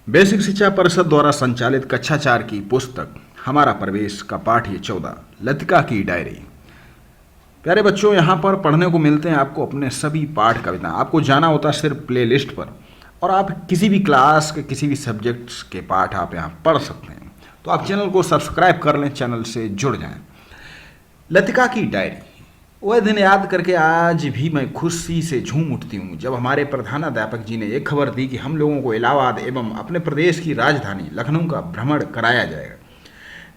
Basic शिक्षा परिषद द्वारा संचालित कक्षा 4 की पुस्तक हमारा प्रवेश का पाठ ये 14 लतिका की डायरी। प्यारे बच्चों, यहाँ पर पढ़ने को मिलते हैं आपको अपने सभी पाठ कविता। आपको जाना होता है सिर्फ प्ले लिस्ट पर और आप किसी भी क्लास के किसी भी सब्जेक्ट्स के पाठ आप यहाँ पढ़ सकते हैं। तो आप चैनल को सब्सक्राइब कर लें, चैनल से जुड़ जाएं। लतिका की डायरी। वह दिन याद करके आज भी मैं खुशी से झूम उठती हूँ जब हमारे प्रधानाध्यापक जी ने एक खबर दी कि हम लोगों को इलाहाबाद एवं अपने प्रदेश की राजधानी लखनऊ का भ्रमण कराया जाएगा।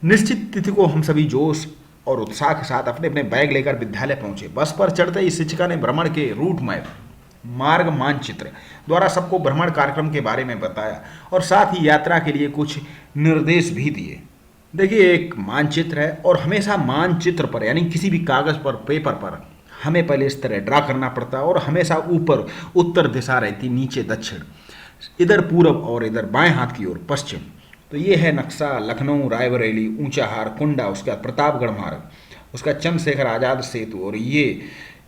निश्चित तिथि को हम सभी जोश और उत्साह के साथ अपने अपने बैग लेकर विद्यालय पहुंचे। बस पर चढ़ते ही शिक्षिका ने भ्रमण के रूट मैप मार्ग मानचित्र द्वारा सबको भ्रमण कार्यक्रम के बारे में बताया और साथ ही यात्रा के लिए कुछ निर्देश भी दिए। देखिए, एक मानचित्र है और हमेशा मानचित्र पर यानी किसी भी कागज पर पेपर पर हमें पहले इस तरह ड्रा करना पड़ता है और हमेशा ऊपर उत्तर दिशा रहती, नीचे दक्षिण, इधर पूरब और इधर बाएं हाथ की ओर पश्चिम। तो ये है नक्शा लखनऊ, रायबरेली, ऊंचाहार, कुंडा, उसके बाद प्रतापगढ़ मार्ग, उसका चंद्रशेखर आज़ाद सेतु और ये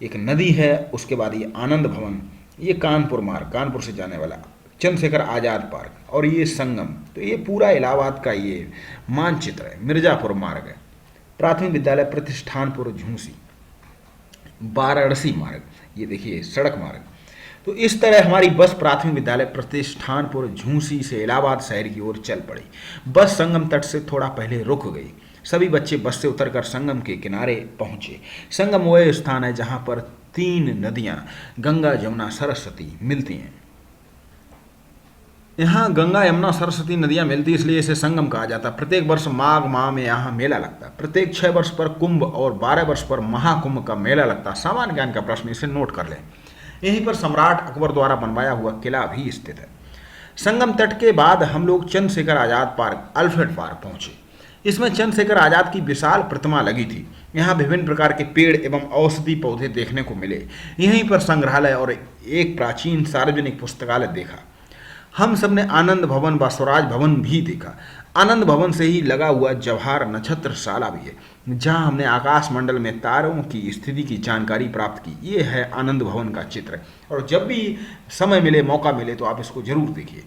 एक नदी है। उसके बाद ये आनंद भवन, ये कानपुर मार्ग, कानपुर से जाने वाला चंद्रशेखर आज़ाद पार्क और ये संगम। तो ये पूरा इलाहाबाद का ये मानचित्र है। मिर्जापुर मार्ग है, प्राथमिक विद्यालय प्रतिष्ठानपुर झूंसी, वाराणसी मार्ग, ये देखिए सड़क मार्ग। तो इस तरह हमारी बस प्राथमिक विद्यालय प्रतिष्ठानपुर झूंसी से इलाहाबाद शहर की ओर चल पड़ी। बस संगम तट से थोड़ा पहले रुक गई। सभी बच्चे बस से उतरकर संगम के किनारे पहुंचे। संगम वह स्थान है जहां पर 3 नदियां गंगा, जमुना, सरस्वती मिलती हैं। यहाँ गंगा, यमुना, सरस्वती नदियाँ मिलती, इसलिए इसे संगम कहा जाता है। प्रत्येक वर्ष माघ माह में यहाँ मेला लगता है। प्रत्येक 6 वर्ष पर कुंभ और 12 वर्ष पर महाकुंभ का मेला लगता है। सामान्य ज्ञान का प्रश्न, इसे नोट कर लें। यहीं पर सम्राट अकबर द्वारा बनवाया हुआ किला भी स्थित है। संगम तट के बाद हम लोग Chandrashekhar Azad park, Alfred park पहुंचे। इसमें चंद्रशेखर आज़ाद की विशाल प्रतिमा लगी थी। यहाँ विभिन्न प्रकार के पेड़ एवं औषधि पौधे देखने को मिले। यहीं पर संग्रहालय और एक प्राचीन सार्वजनिक पुस्तकालय देखा। हम सब ने आनंद भवन व स्वराज भवन भी देखा। आनंद भवन से ही लगा हुआ जवाहर नक्षत्रशाला भी है, जहां हमने आकाश मंडल में तारों की स्थिति की जानकारी प्राप्त की। ये है आनंद भवन का चित्र और जब भी समय मिले, मौका मिले तो आप इसको जरूर देखिए।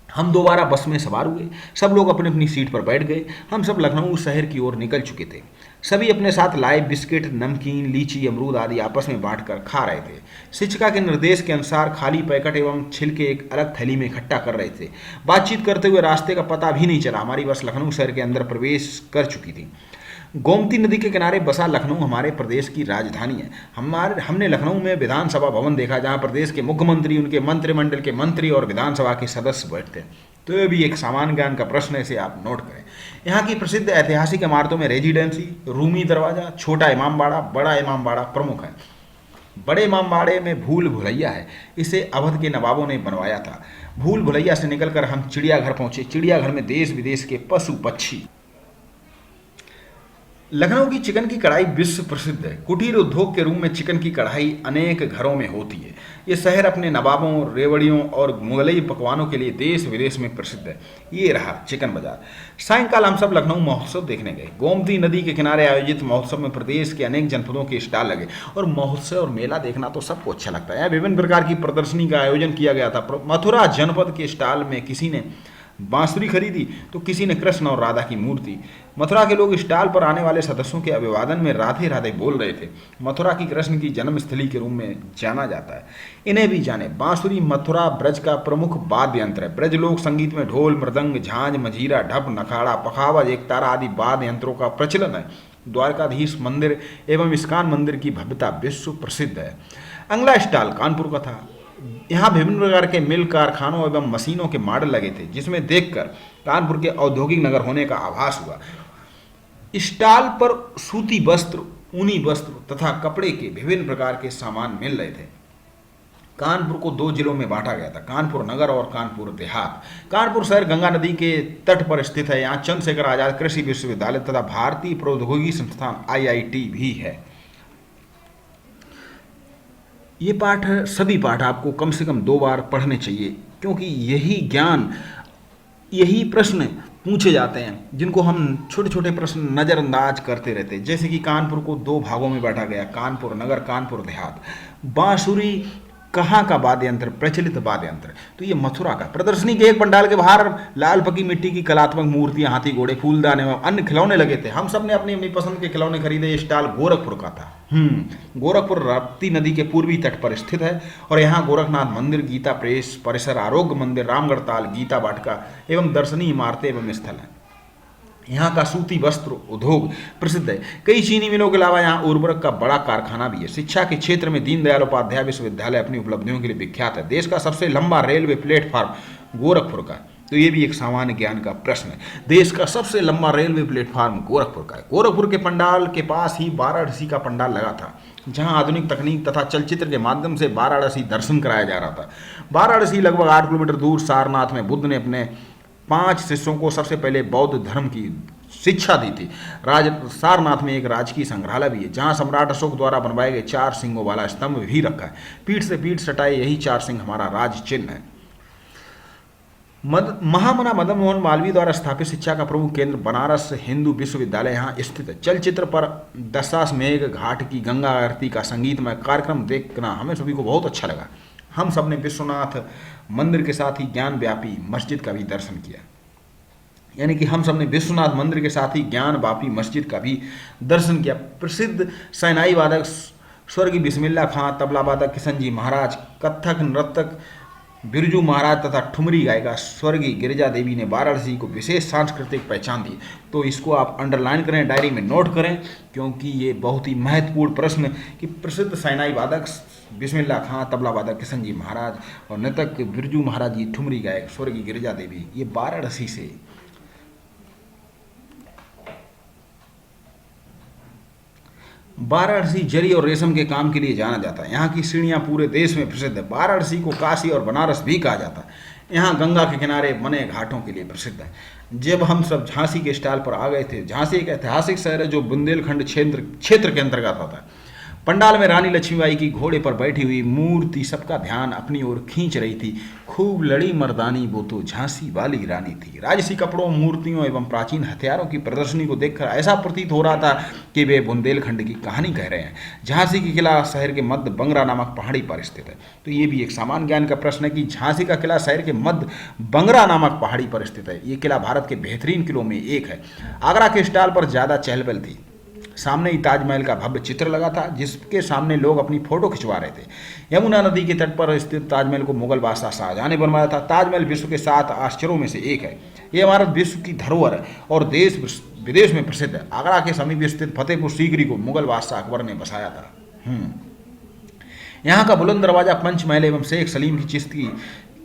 हम दोबारा बस में सवार हुए। सब लोग अपनी अपनी सीट पर बैठ गए। हम सब लखनऊ शहर की ओर निकल चुके थे। सभी अपने साथ लाए बिस्किट, नमकीन, लीची, अमरूद आदि आपस में बांटकर खा रहे थे। शिक्षिका के निर्देश के अनुसार खाली पैकेट एवं छिलके एक अलग थैली में इकट्ठा कर रहे थे। बातचीत करते हुए रास्ते का पता भी नहीं चला। हमारी बस लखनऊ शहर के अंदर प्रवेश कर चुकी थी। गोमती नदी के किनारे बसा लखनऊ हमारे प्रदेश की राजधानी है। हमने लखनऊ में विधानसभा भवन देखा, जहां प्रदेश के मुख्यमंत्री, उनके मंत्रिमंडल के मंत्री और विधानसभा के सदस्य बैठते हैं। तो ये भी एक सामान्य ज्ञान का प्रश्न है, इसे आप नोट करें। यहाँ की प्रसिद्ध ऐतिहासिक इमारतों में रेजिडेंसी, रूमी दरवाजा, छोटा इमामबाड़ा, बड़ा इमामबाड़ा प्रमुख है। बड़े इमामबाड़े में भूल भुलैया है। इसे अवध के नवाबों ने बनवाया था। भूल भुलैया से निकलकर हम चिड़ियाघर पहुंचे। चिड़ियाघर में देश विदेश के पशु पक्षी। लखनऊ की चिकन की कढ़ाई विश्व प्रसिद्ध है। कुटीर उद्योग के रूप में चिकन की कढ़ाई अनेक घरों में होती है। ये शहर अपने नवाबों, रेवड़ियों और मुगलई पकवानों के लिए देश विदेश में प्रसिद्ध है। ये रहा चिकन बाजार। सायंकाल हम सब लखनऊ महोत्सव देखने गए। गोमती नदी के किनारे आयोजित महोत्सव में प्रदेश के अनेक जनपदों के स्टॉल लगे और महोत्सव और मेला देखना तो सबको अच्छा लगता है। यहाँ विभिन्न प्रकार की प्रदर्शनी का आयोजन किया गया था। मथुरा जनपद के स्टॉल में किसी ने बांसुरी खरीदी तो किसी ने कृष्ण और राधा की मूर्ति। मथुरा के लोग स्टॉल पर आने वाले सदस्यों के अभिवादन में राधे राधे बोल रहे थे। मथुरा की कृष्ण की जन्मस्थली के रूप में जाना जाता है। इन्हें भी जाने। बांसुरी मथुरा ब्रज का प्रमुख वाद्य यंत्र है। ब्रज लोक संगीत में ढोल, मृदंग, झांझ, मजीरा, ढप, नखाड़ा, पखावज, एकतारा आदि वाद्य यंत्रों का प्रचलन है। द्वारकाधीश मंदिर एवं इस्कान मंदिर की भव्यता विश्व प्रसिद्ध है। अगला स्टॉल कानपुर का था। यहाँ विभिन्न प्रकार के मिल, कारखानों एवं मशीनों के मॉडल लगे थे, जिसमें देखकर कानपुर के औद्योगिक नगर होने का आभास हुआ। स्टॉल पर सूती वस्त्र, ऊनी वस्त्र तथा कपड़े के विभिन्न प्रकार के सामान मिल रहे थे। कानपुर को 2 जिलों में बांटा गया था, कानपुर नगर और कानपुर देहात। कानपुर शहर गंगा नदी के तट पर स्थित है। यहाँ चंद्रशेखर आजाद कृषि विश्वविद्यालय तथा भारतीय प्रौद्योगिकी संस्थान IIT भी है। ये पाठ, सभी पाठ आपको कम से कम 2 बार पढ़ने चाहिए, क्योंकि यही प्रश्न पूछे जाते हैं जिनको हम छोटे छोटे प्रश्न नज़रअंदाज करते रहते हैं। जैसे कि कानपुर को 2 भागों में बांटा गया, कानपुर नगर, कानपुर देहात। बांसुरी कहाँ का वाद्य यंत्र, प्रचलित वाद्य यंत्र? तो ये मथुरा का। प्रदर्शनी के एक पंडाल के बाहर लाल पकी मिट्टी की कलात्मक मूर्तियां, हाथी घोड़े, फूलदान एवं अन्य खिलौने लगे थे। हम सब ने अपनी अपनी पसंद के खिलौने खरीदे। ये स्टॉल गोरखपुर का था। गोरखपुर राप्ती नदी के पूर्वी तट पर स्थित है और यहाँ गोरखनाथ मंदिर, गीता प्रेस परिसर, आरोग्य मंदिर, रामगढ़ ताल, गीता वाटिका एवं दर्शनीय इमारतें एवं स्थल हैं। यहाँ का सूती वस्त्र उद्योग प्रसिद्ध है। कई चीनी मिलों के अलावा यहाँ उर्वरक का बड़ा कारखाना भी है। शिक्षा के क्षेत्र में दीनदयाल उपाध्याय विश्वविद्यालय अपनी उपलब्धियों के लिए विख्यात है। देश का सबसे लंबा रेलवे प्लेटफार्म गोरखपुर का। तो ये भी एक सामान्य ज्ञान का प्रश्न है। देश का सबसे लंबा रेलवे प्लेटफार्म गोरखपुर का है। गोरखपुर के पंडाल के पास ही वाराणसी का पंडाल लगा था, जहां आधुनिक तकनीक तथा चलचित्र के माध्यम से वाराणसी दर्शन कराया जा रहा था। वाराणसी लगभग 8 किलोमीटर दूर सारनाथ में बुद्ध ने अपने 5 शिष्यों को सबसे पहले बौद्ध धर्म की शिक्षा दी थी। सारनाथ में एक राजकीय संग्रहालय भी है, जहां सम्राट अशोक द्वारा बनवाए गए 4 सिंगों वाला स्तंभ भी रखा है। पीठ से पीठ सटाए यही 4 सिंह हमारा राज चिन्ह है। महामना मदन मोहन मालवीय द्वारा स्थापित शिक्षा का प्रमुख केंद्र बनारस हिंदू विश्वविद्यालय यहाँ स्थित है। चलचित्र पर दशाश्वमेध घाट की गंगा आरती का संगीतमय कार्यक्रम देखना हमें सभी को बहुत अच्छा लगा। हम सब ने विश्वनाथ मंदिर के साथ ही ज्ञान व्यापी मस्जिद का भी दर्शन किया। यानी कि हम सब ने विश्वनाथ मंदिर के साथ ही ज्ञान व्यापी मस्जिद का भी दर्शन किया। प्रसिद्ध शहनाई वादक स्वर्गीय बिस्मिल्लाह खां, तबला वादक किशन जी महाराज, कथक नर्तक बिरजू महाराज तथा ठुमरी गायिका स्वर्गीय गिरिजा देवी ने वाराणसी को विशेष सांस्कृतिक पहचान दी। तो इसको आप अंडरलाइन करें, डायरी में नोट करें, क्योंकि ये बहुत ही महत्वपूर्ण प्रश्न कि प्रसिद्ध शहनाई वादक बिस्मिल्लाह खां, तबला वादक किशन जी महाराज और नर्तक बिरजू महाराज जी, ठुमरी गायक स्वर्गीय गिरिजा देवी, ये वाराणसी से। वाराणसी जरी और रेशम के काम के लिए जाना जाता है। यहाँ की सीढ़ियाँ पूरे देश में प्रसिद्ध है। वाराणसी को काशी और बनारस भी कहा जाता है। यहाँ गंगा के किनारे बने घाटों के लिए प्रसिद्ध है। जब हम सब झांसी के स्टॉल पर आ गए थे, झांसी एक ऐतिहासिक शहर है जो बुंदेलखंड क्षेत्र के अंतर्गत आता है। पंडाल में रानी लक्ष्मीबाई की घोड़े पर बैठी हुई मूर्ति सबका ध्यान अपनी ओर खींच रही थी। खूब लड़ी मर्दानी वो तो झांसी वाली रानी थी। राजसी कपड़ों, मूर्तियों एवं प्राचीन हथियारों की प्रदर्शनी को देखकर ऐसा प्रतीत हो रहा था कि वे बुंदेलखंड की कहानी कह रहे हैं। झांसी की किला शहर के मध्य बंगरा नामक पहाड़ी पर स्थित है। तो ये भी एक सामान्य ज्ञान का प्रश्न है कि झांसी का किला शहर के मध्य बंगरा नामक पहाड़ी पर स्थित है। ये किला भारत के बेहतरीन किलों में एक है। आगरा के स्टॉल पर ज़्यादा चहल पहल थी। सामने ही ताजमहल का भव्य चित्र लगा था, जिसके सामने लोग अपनी फोटो खिंचवा रहे थे। यमुना नदी के तट पर स्थित ताजमहल को मुगल बादशाह शाहजहां ने बनवाया था। ताजमहल विश्व के 7 आश्चर्यों में से एक है। यह इमारत विश्व की धरोहर है और देश विदेश में प्रसिद्ध है। आगरा के समीप स्थित फतेहपुर सीकरी को मुगल बादशाह अकबर ने बसाया था। यहाँ का बुलंद दरवाजा, पंचमहल एवं शेख सलीम की चिश्ती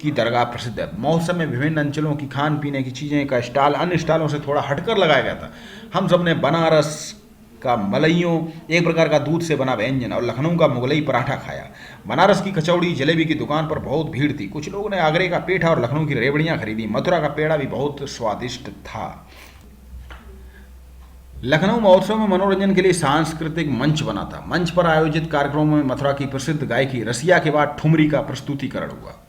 की दरगाह प्रसिद्ध है। मौसम में विभिन्न अंचलों की खान पीने की चीज़ें का स्टॉल अन्य स्टॉलों से थोड़ा हटकर लगाया गया था। हम सब ने बनारस का मलइयों, एक प्रकार का दूध से बना व्यंजन, और लखनऊ का मुगलई पराठा खाया। बनारस की कचौड़ी जलेबी की दुकान पर बहुत भीड़ थी। कुछ लोगों ने आगरे का पेठा और लखनऊ की रेवड़ियां खरीदी। मथुरा का पेड़ा भी बहुत स्वादिष्ट था। लखनऊ महोत्सव में मनोरंजन के लिए सांस्कृतिक मंच बना था। मंच पर आयोजित कार्यक्रमों में मथुरा की प्रसिद्ध गायकी रसिया के बाद ठुमरी का प्रस्तुतिकरण हुआ।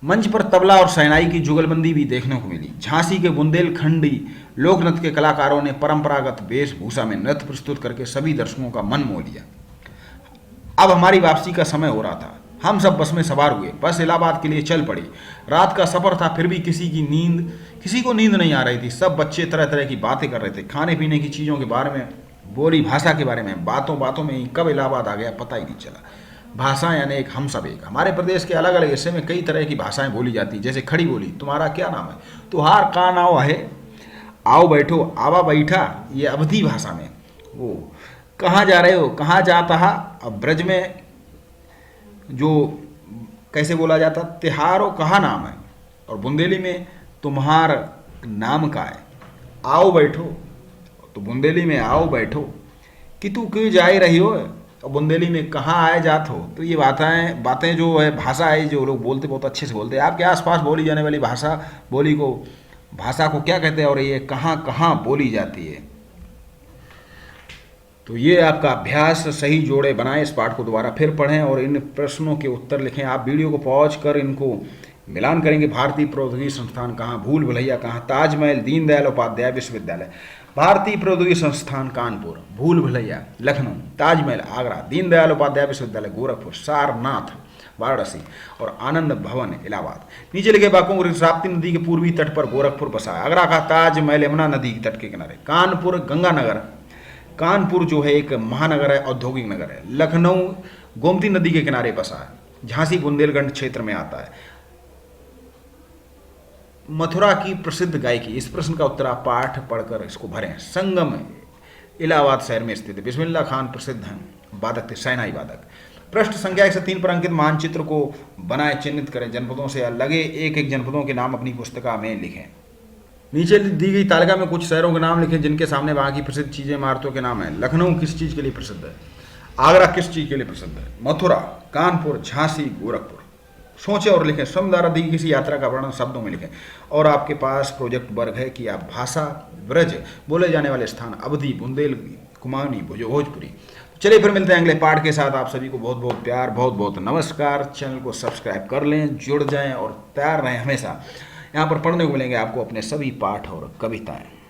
मंच पर तबला और शहनाई की जुगलबंदी भी देखने को मिली। झांसी के बुंदेलखंडी लोक नृत्य के कलाकारों ने परंपरागत वेशभूषा में नृत्य प्रस्तुत करके सभी दर्शकों का मन मोह लिया। अब हमारी वापसी का समय हो रहा था। हम सब बस में सवार हुए। बस इलाहाबाद के लिए चल पड़ी। रात का सफर था, फिर भी किसी को नींद नहीं आ रही थी। सब बच्चे तरह तरह की बातें कर रहे थे, खाने पीने की चीज़ों के बारे में, बोली भाषा के बारे में। बातों में ही कब इलाहाबाद आ गया पता ही नहीं चला। भाषा यानी एक, हम सब एक। हमारे प्रदेश के अलग अलग हिस्से में कई तरह की भाषाएं बोली जाती हैं। जैसे खड़ी बोली, तुम्हारा क्या नाम है, तुहार का नाव है, आओ बैठो, आवा बैठा, ये अवधी भाषा में। वो कहाँ जा रहे हो, कहाँ जाता है। अब ब्रज में जो कैसे बोला जाता, तिहारो कहाँ नाम है। और बुंदेली में तुम्हार नाम का है, आओ बैठो। तो बुंदेली में आओ बैठो कि तू क्यों जा रही हो, और बुंदेली में कहाँ आए जात हो। तो ये बातें जो है, भाषा है, जो लोग बोलते बहुत अच्छे से बोलते हैं। आपके आसपास बोली जाने वाली भाषा भाषा को क्या कहते हैं और ये कहाँ कहाँ बोली जाती है। तो ये आपका अभ्यास, सही जोड़े बनाएं। इस पाठ को दोबारा फिर पढ़ें और इन प्रश्नों के उत्तर लिखें। आप वीडियो को पॉज कर इनको मिलान करेंगे। भारतीय प्रौद्योगिकी संस्थान कहाँ, भूल भुलैया कहाँ, ताजमहल दीनदयाल उपाध्याय विश्वविद्यालय, भारतीय प्रौद्योगिकी संस्थान कानपुर, भूल भुलैया लखनऊ, ताजमहल आगरा, दीनदयाल उपाध्याय विश्वविद्यालय गोरखपुर, सारनाथ वाराणसी और आनंद भवन इलाहाबाद। नीचे लिखे वाक्यों को राप्ती नदी के पूर्वी तट पर गोरखपुर बसा है। आगरा का ताजमहल यमुना नदी के तट के किनारे। कानपुर गंगानगर, कानपुर जो है एक महानगर है, औद्योगिक नगर है। लखनऊ गोमती नदी के किनारे बसा है। झांसी बुंदेलखंड क्षेत्र में आता है। मथुरा की प्रसिद्ध गायकी, इस प्रश्न का उत्तर आप पाठ पढ़कर इसको भरें। संगम इलाहाबाद शहर में स्थित है। बिस्मिल्लाह खान प्रसिद्ध हैं वादक थे, शहनाई वादक। पृष्ठ संख्या 103 पर अंकित मानचित्र को बनाए, चिन्हित करें। जनपदों से लगे एक एक जनपदों के नाम अपनी पुस्तिका में लिखें। नीचे दी गई तालिका में कुछ शहरों के नाम लिखें जिनके सामने वहां की प्रसिद्ध चीजें, इमारतों के नाम हैं। लखनऊ किस चीज के लिए प्रसिद्ध है? आगरा किस चीज के लिए प्रसिद्ध है? मथुरा, कानपुर, झांसी, गोरखपुर। सोचें और लिखें। स्वयं द्वारा दी किसी यात्रा का वर्णन शब्दों में लिखें। और आपके पास प्रोजेक्ट वर्ग है कि आप भाषा ब्रज, बोले जाने वाले स्थान, अवधि, बुंदेल, कुमाऊनी, भोजपुरी। चलिए फिर मिलते हैं अगले पाठ के साथ। आप सभी को बहुत बहुत प्यार, बहुत बहुत नमस्कार। चैनल को सब्सक्राइब कर लें, जुड़ जाएं और तैयार रहें हमेशा। यहाँ पर पढ़ने को मिलेंगे आपको अपने सभी पाठ और कविताएं।